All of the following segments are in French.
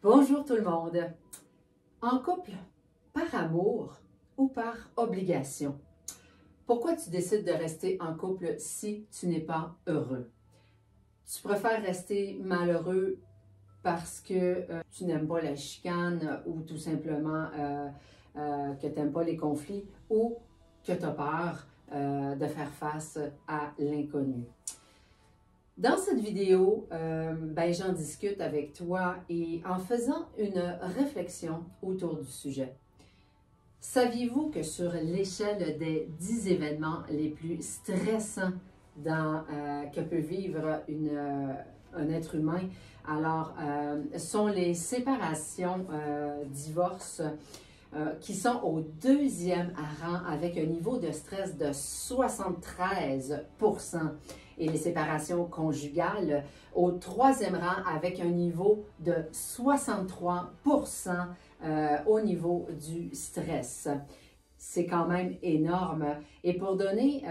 Bonjour tout le monde. En couple, par amour ou par obligation? Pourquoi tu décides de rester en couple si tu n'es pas heureux? Tu préfères rester malheureux parce que tu n'aimes pas la chicane ou tout simplement que tu n'aimes pas les conflits ou que tu as peur de faire face à l'inconnu? Dans cette vidéo, j'en discute avec toi et en faisant une réflexion autour du sujet. Saviez-vous que sur l'échelle des 10 événements les plus stressants que peut vivre un être humain, alors sont les séparations, divorces, qui sont au deuxième rang avec un niveau de stress de 73 % et les séparations conjugales au troisième rang avec un niveau de 63 % au niveau du stress. C'est quand même énorme. Et pour donner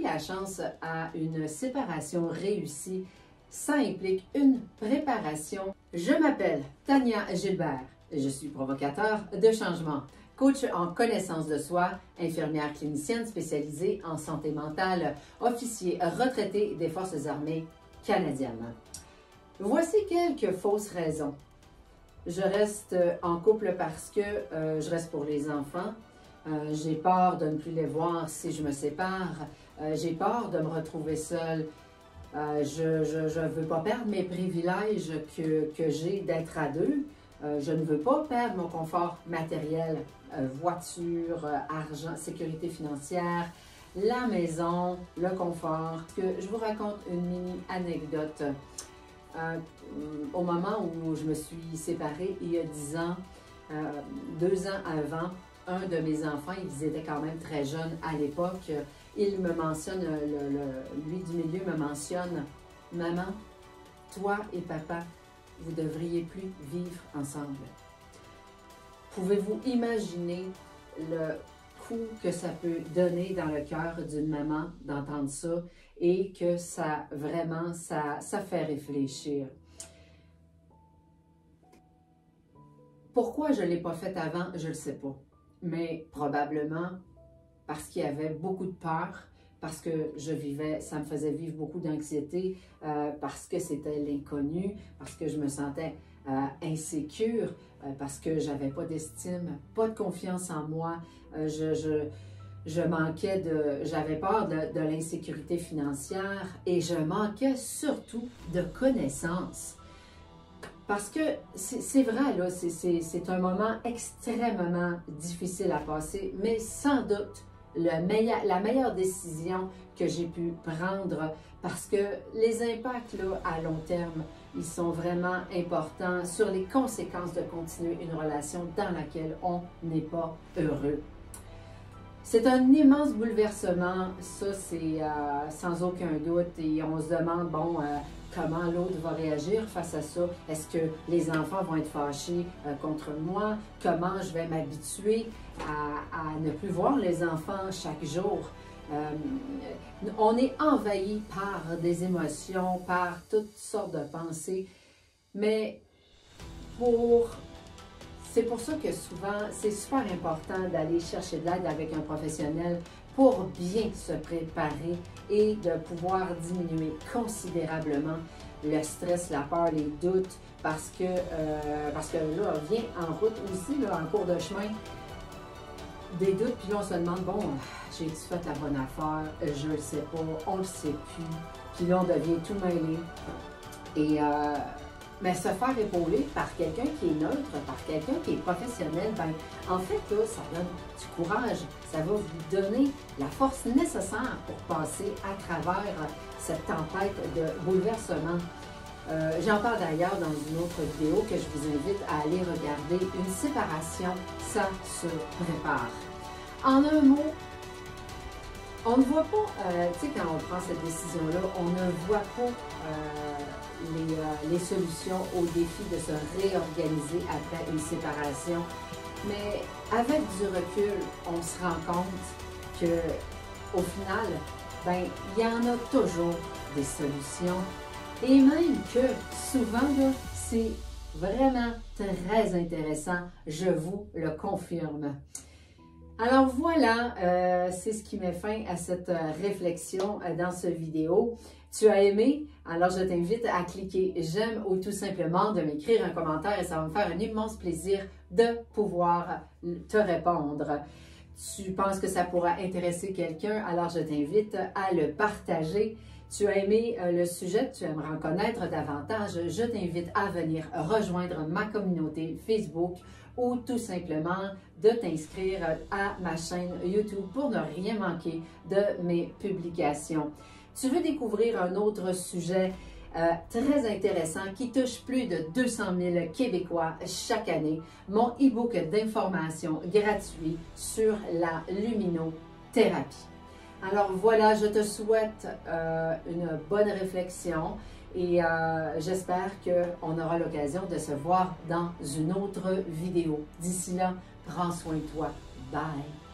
la chance à une séparation réussie, ça implique une préparation. Je m'appelle Tania Gilbert. Je suis provocateur de changement, coach en connaissance de soi, infirmière clinicienne spécialisée en santé mentale, officier retraité des Forces armées canadiennes. Voici quelques fausses raisons. Je reste en couple parce que je reste pour les enfants. J'ai peur de ne plus les voir si je me sépare. J'ai peur de me retrouver seule. Je ne veux pas perdre mes privilèges que j'ai d'être à deux. Je ne veux pas perdre mon confort matériel, voiture, argent, sécurité financière, la maison, le confort. Je vous raconte une mini anecdote. Au moment où je me suis séparée, il y a 10 ans, 2 ans avant, un de mes enfants, ils étaient quand même très jeunes à l'époque, il me mentionne, lui du milieu me mentionne, « Maman, toi et papa, vous ne devriez plus vivre ensemble. » Pouvez-vous imaginer le coup que ça peut donner dans le cœur d'une maman d'entendre ça et que ça fait réfléchir? Pourquoi je ne l'ai pas fait avant, je ne le sais pas. Mais probablement parce qu'il y avait beaucoup de peur, parce que ça me faisait vivre beaucoup d'anxiété, parce que c'était l'inconnu, parce que je me sentais insécure, parce que j'avais pas d'estime, pas de confiance en moi, j'avais peur de l'insécurité financière et je manquais surtout de connaissances. Parce que c'est vrai, là, c'est un moment extrêmement difficile à passer, mais sans doute la meilleure décision que j'ai pu prendre parce que les impacts là, à long terme, ils sont vraiment importants sur les conséquences de continuer une relation dans laquelle on n'est pas heureux. C'est un immense bouleversement, ça c'est sans aucun doute, et on se demande, comment l'autre va réagir face à ça? Est-ce que les enfants vont être fâchés contre moi? Comment je vais m'habituer à ne plus voir les enfants chaque jour? On est envahi par des émotions, par toutes sortes de pensées, mais c'est pour ça que souvent, c'est super important d'aller chercher de l'aide avec un professionnel pour bien se préparer et de pouvoir diminuer considérablement le stress, la peur, les doutes, parce que là, on vient en route aussi, là, en cours de chemin, des doutes, puis là, on se demande, j'ai-tu fait la bonne affaire? Je le sais pas, on le sait plus, puis là, on devient tout mêlé. Et mais se faire épauler par quelqu'un qui est neutre, par quelqu'un qui est professionnel, en fait, là, ça donne du courage. Ça va vous donner la force nécessaire pour passer à travers cette tempête de bouleversement. J'en parle d'ailleurs dans une autre vidéo que je vous invite à aller regarder. Une séparation, ça se prépare. En un mot, on ne voit pas, tu sais, quand on prend cette décision-là, on ne voit pas les solutions au défi de se réorganiser après une séparation. Mais avec du recul, on se rend compte que au final, il y en a toujours des solutions. Et même que souvent, c'est Vraiment très intéressant, je vous le confirme. Alors voilà, c'est ce qui met fin à cette réflexion dans cette vidéo. Tu as aimé? Alors je t'invite à cliquer j'aime ou tout simplement de m'écrire un commentaire et ça va me faire un immense plaisir de pouvoir te répondre. Tu penses que ça pourra intéresser quelqu'un? Alors je t'invite à le partager. Tu as aimé le sujet, tu aimerais en connaître davantage, je t'invite à venir rejoindre ma communauté Facebook ou tout simplement de t'inscrire à ma chaîne YouTube pour ne rien manquer de mes publications. Tu veux découvrir un autre sujet très intéressant qui touche plus de 200 000 Québécois chaque année, mon e-book d'information gratuit sur la luminothérapie. Alors voilà, je te souhaite une bonne réflexion et j'espère qu'on aura l'occasion de se voir dans une autre vidéo. D'ici là, prends soin de toi. Bye!